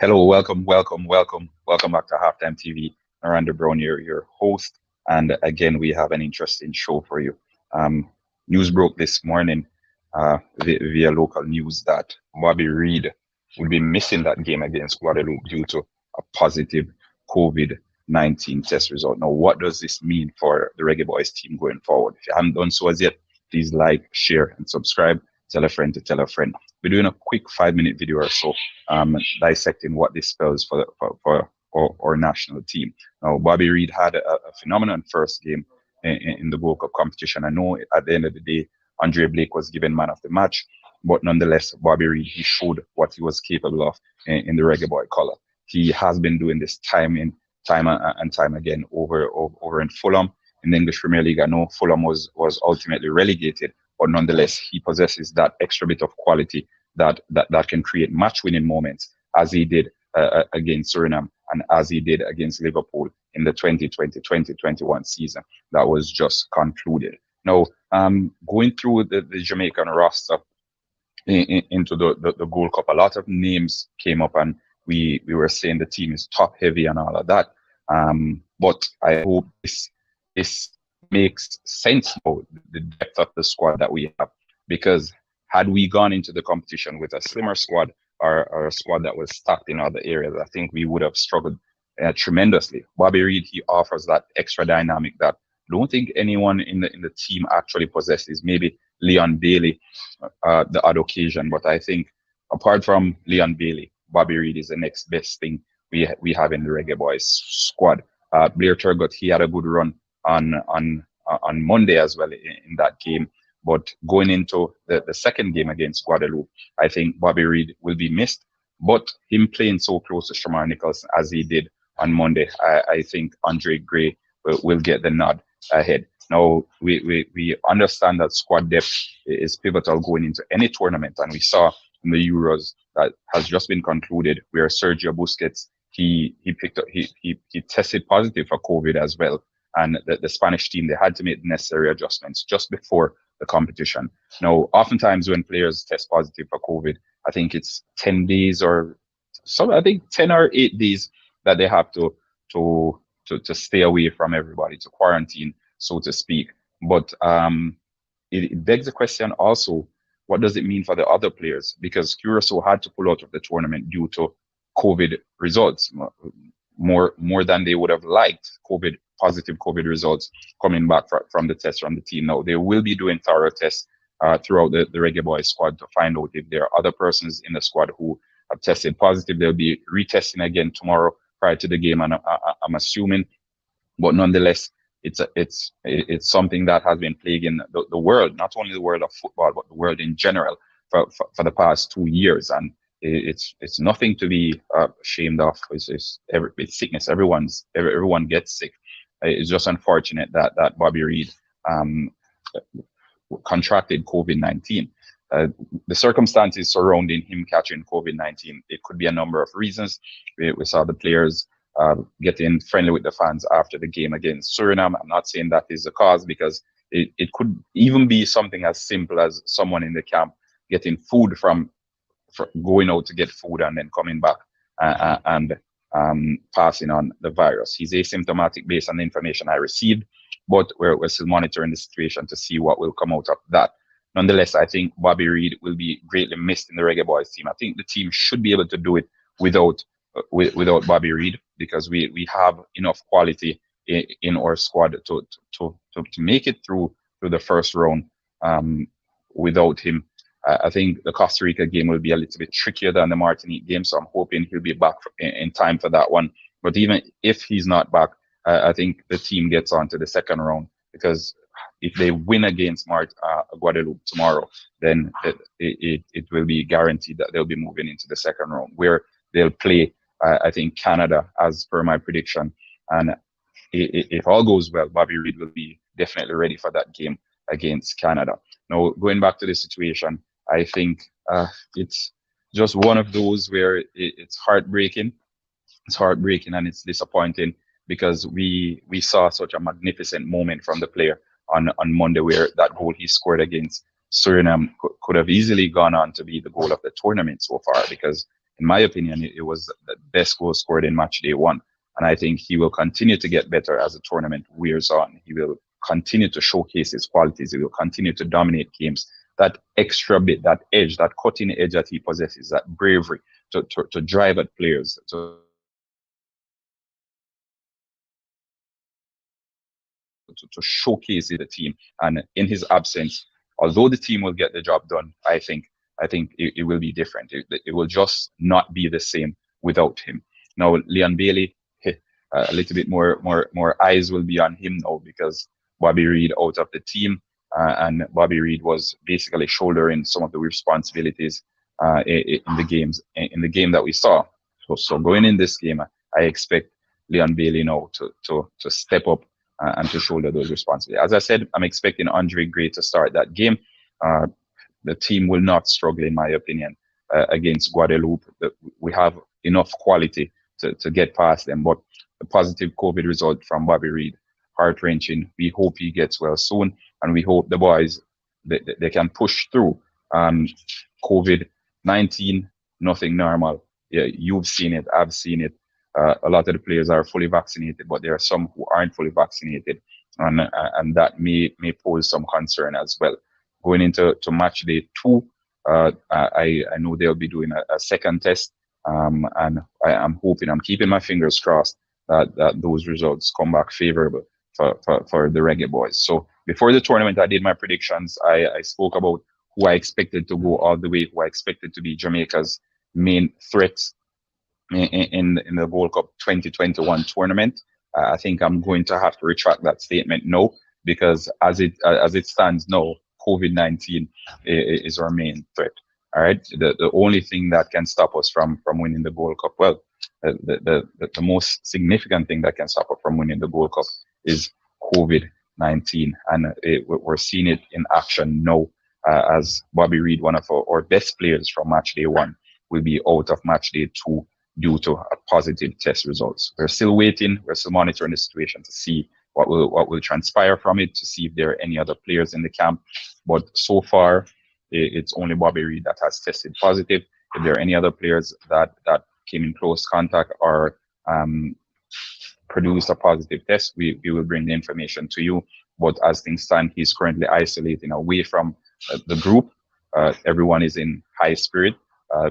Hello, welcome back to Halftime TV. Miranda Brown, your host, and again we have an interesting show for you. Um, News broke this morning via local news that Bobby Reid will be missing that game against Guadeloupe due to a positive COVID-19 test result. Now, what does this mean for the Reggae Boys team going forward? If you haven't done so as yet, please like, share, and subscribe. Tell a friend to tell a friend. We're doing a quick 5 minute video or so dissecting what this spells for our national team. Now, Bobby Reid had a phenomenal first game in the World Cup competition. I know at the end of the day, Andre Blake was given man of the match, but nonetheless, Bobby Reid, he showed what he was capable of in the Reggae Boy color. He has been doing this time and time again over in Fulham in the English Premier League. I know Fulham was ultimately relegated, but nonetheless, he possesses that extra bit of quality that can create match-winning moments, as he did against Suriname and as he did against Liverpool in the 2020-2021 season that was just concluded. Now, going through the Jamaican roster into the Gold Cup, a lot of names came up, and we were saying the team is top heavy and all of that. But I hope this makes sense of the depth of the squad that we have, because had we gone into the competition with a slimmer squad or a squad that was stacked in other areas, I think we would have struggled tremendously. Bobby Reid, he offers that extra dynamic that I don't think anyone in the team actually possesses. Maybe Leon Bailey, the odd occasion, but I think apart from Leon Bailey, Bobby Reid is the next best thing we have in the Reggae Boys squad. Blair Turgot, he had a good run on Monday as well in that game. But going into the second game against Guadeloupe, I think Bobby Reid will be missed. But him playing so close to Shamar Nichols as he did on Monday, I think Andre Gray will get the nod ahead. Now, we understand that squad depth is pivotal going into any tournament. And we saw in the Euros that has just been concluded where Sergio Busquets, he tested positive for COVID as well. And the Spanish team, they had to make the necessary adjustments just before the competition. Now, oftentimes when players test positive for COVID, I think it's 10 days or so, I think 10 or 8 days that they have to stay away from everybody, to quarantine, so to speak. But it begs the question also, what does it mean for the other players? Because Curacao had to pull out of the tournament due to COVID results, more than they would have liked. Positive COVID results coming back from the test from the team. Now, they will be doing thorough tests throughout the Reggae Boys squad to find out if there are other persons in the squad who have tested positive. They'll be retesting again tomorrow prior to the game, and I'm assuming. But nonetheless, it's something that has been plaguing the world, not only the world of football, but the world in general for the past 2 years. And it's nothing to be ashamed of. It's sickness. Everyone gets sick. It's just unfortunate that Bobby Reid contracted COVID-19. The circumstances surrounding him catching COVID-19, it could be a number of reasons. We saw the players getting friendly with the fans after the game against Suriname. I'm not saying that is the cause, because it could even be something as simple as someone in the camp getting food from going out to get food and then coming back and passing on the virus. He's asymptomatic based on the information I received, but we're still monitoring the situation to see what will come out of that. Nonetheless, I think Bobby Reid will be greatly missed in the Reggae Boys team. I think the team should be able to do it without Bobby Reid, because we have enough quality in our squad to make it through the first round without him. I think the Costa Rica game will be a little bit trickier than the Martinique game, so I'm hoping he'll be back in time for that one. But even if he's not back, I think the team gets on to the second round, because if they win against Guadeloupe tomorrow, then it will be guaranteed that they'll be moving into the second round, where they'll play, I think, Canada, as per my prediction. And if all goes well, Bobby Reid will be definitely ready for that game against Canada. Now, going back to the situation, I think it's just one of those where it's heartbreaking. It's heartbreaking and it's disappointing, because we saw such a magnificent moment from the player on Monday, where that goal he scored against Suriname could have easily gone on to be the goal of the tournament so far, because in my opinion, it was the best goal scored in match day one. And I think he will continue to get better as the tournament wears on. He will continue to showcase his qualities. He will continue to dominate games. That extra bit, that edge, that cutting edge that he possesses, that bravery to drive at players, to showcase the team. And in his absence, although the team will get the job done, I think it will be different. It will just not be the same without him. Now, Leon Bailey, a little bit more eyes will be on him now because Bobby Reid out of the team, and Bobby Reid was basically shouldering some of the responsibilities in the game that we saw. So going in this game, I expect Leon Bailey now to step up and to shoulder those responsibilities. As I said, I'm expecting Andre Gray to start that game. The team will not struggle, in my opinion, against Guadeloupe. We have enough quality to get past them. But the positive COVID result from Bobby Reid, heart-wrenching. We hope he gets well soon, and we hope the boys they can push through. COVID-19, nothing normal. Yeah, you've seen it. I've seen it. A lot of the players are fully vaccinated, but there are some who aren't fully vaccinated, and that may pose some concern as well. Going into match day 2, I know they'll be doing a second test, and I'm keeping my fingers crossed that those results come back favorable for the Reggae Boyz. So before the tournament, I did my predictions. I spoke about who I expected to go all the way, who I expected to be Jamaica's main threats in the World Cup 2021 tournament. I think I'm going to have to retract that statement now, because as it stands now, COVID-19 is our main threat. All right, the only thing that can stop us from winning the World Cup, well, the most significant thing that can stop us from winning the World Cup is COVID-19, and we're seeing it in action now. As Bobby Reid, one of our best players from match day 1, will be out of match day 2 due to a positive test results. We're still waiting. We're still monitoring the situation to see what will transpire from it, to see if there are any other players in the camp. But so far, it's only Bobby Reid that has tested positive. If there are any other players that came in close contact or produced a positive test, we will bring the information to you. But as things stand, he's currently isolating away from the group. Everyone is in high spirit.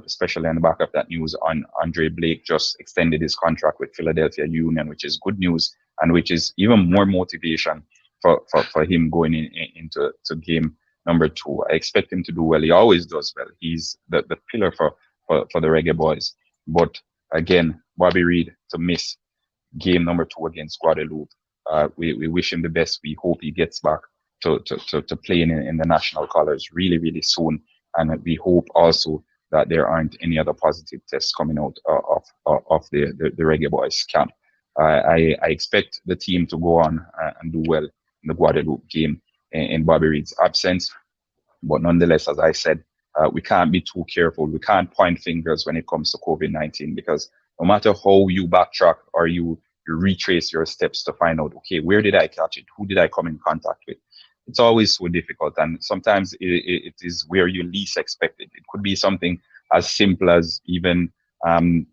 Especially on the back of that news on Andre Blake just extended his contract with Philadelphia Union, which is good news, and which is even more motivation for him going into game number 2. I expect him to do well. He always does well. He's the pillar for the Reggae Boyz. But again, Bobby Reid to miss game number 2 against Guadeloupe. We wish him the best. We hope he gets back to playing in the national colors really, really soon. And we hope also that there aren't any other positive tests coming out of the Reggae Boyz camp. I expect the team to go on and do well in the Guadeloupe game in Bobby Reid's absence. But nonetheless, as I said, we can't be too careful. We can't point fingers when it comes to COVID-19, because no matter how you backtrack or you retrace your steps to find out, okay, where did I catch it? Who did I come in contact with? It's always so difficult, and sometimes it is where you least expect it. It could be something as simple as even coming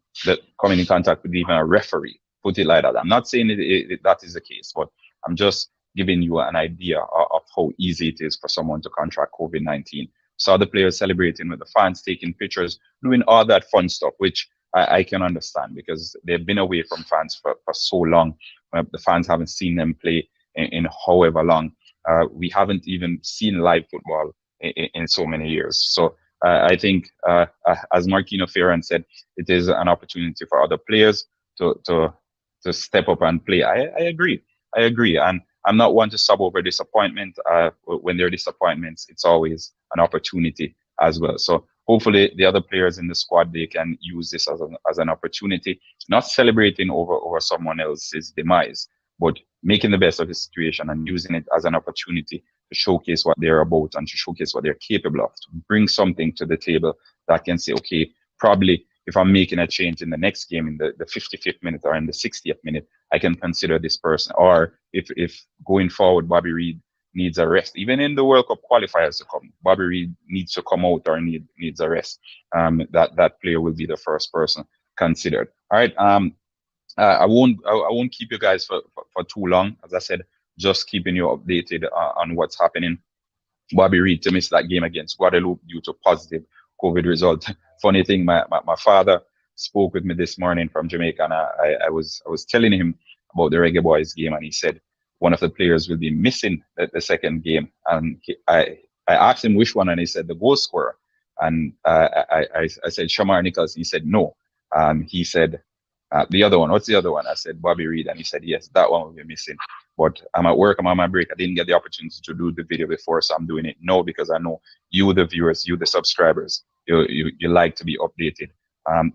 in contact with even a referee, put it like that. I'm not saying that is the case, but I'm just giving you an idea of how easy it is for someone to contract COVID-19. Saw the players celebrating with the fans, taking pictures, doing all that fun stuff, which I can understand, because they've been away from fans for so long. The fans haven't seen them play in however long. We haven't even seen live football in so many years. So I think, as Marquino Ferran said, it is an opportunity for other players to step up and play. I agree. And I'm not one to sub over disappointment. When there are disappointments, it's always an opportunity as well. So hopefully the other players in the squad, they can use this as an opportunity, not celebrating over someone else's demise, but making the best of the situation and using it as an opportunity to showcase what they're about and to showcase what they're capable of, to bring something to the table that can say, okay, probably if I'm making a change in the next game in the 55th minute or in the 60th minute, I can consider this person. Or if going forward, Bobby Reid needs a rest. Even in the World Cup qualifiers to come, Bobby Reid needs to come out or needs a rest. That player will be the first person considered. All right. I won't keep you guys for too long. As I said, just keeping you updated on what's happening. Bobby Reid to miss that game against Guadeloupe due to positive COVID result. Funny thing, my father spoke with me this morning from Jamaica, and I was telling him about the Reggae Boyz game, and he said one of the players will be missing the second game. And I asked him which one, and he said the goal scorer. And I said Shamar Nichols. He said no. He said the other one. What's the other one? I said Bobby Reid, and he said yes, that one will be missing. But I'm at work, I'm on my break. I didn't get the opportunity to do the video before, so I'm doing it now because I know you, the viewers, you, the subscribers, you like to be updated.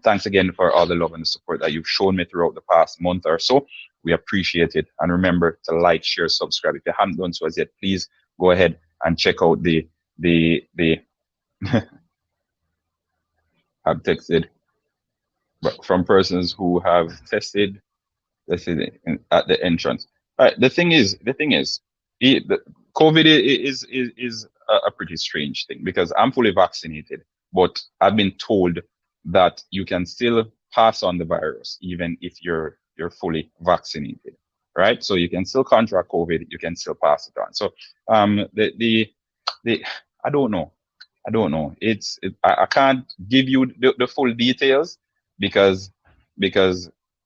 Thanks again for all the love and the support that you've shown me throughout the past month or so. We appreciate it. And remember to like, share, subscribe. If you haven't done so as yet, please go ahead and check out the I've texted from persons who have tested. Let's see at the entrance. All right. The thing is, COVID is a pretty strange thing because I'm fully vaccinated, but I've been told that you can still pass on the virus even if you're fully vaccinated, right? So you can still contract COVID, you can still pass it on. So I don't know. I can't give you the full details because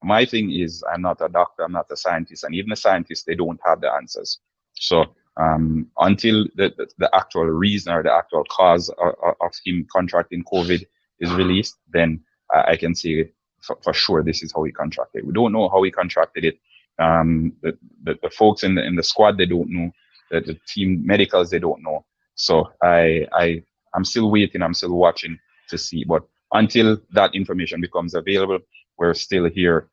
my thing is I'm not a doctor, I'm not a scientist, and even the scientists, they don't have the answers. So until the actual reason or the actual cause of him contracting COVID is released, then I can say for sure this is how he contracted. We don't know how he contracted it. The folks in the squad, they don't know. The team medicals, they don't know. So I'm still waiting, I'm still watching to see. But until that information becomes available, we're still here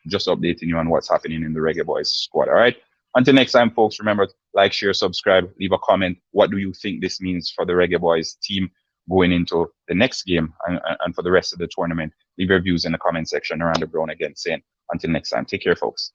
just updating you on what's happening in the Reggae Boyz squad. All right. Until next time, folks, remember to like, share, subscribe, leave a comment. What do you think this means for the Reggae Boyz team going into the next game and for the rest of the tournament? Leave your views in the comment section. Around the Brown again saying until next time. Take care, folks.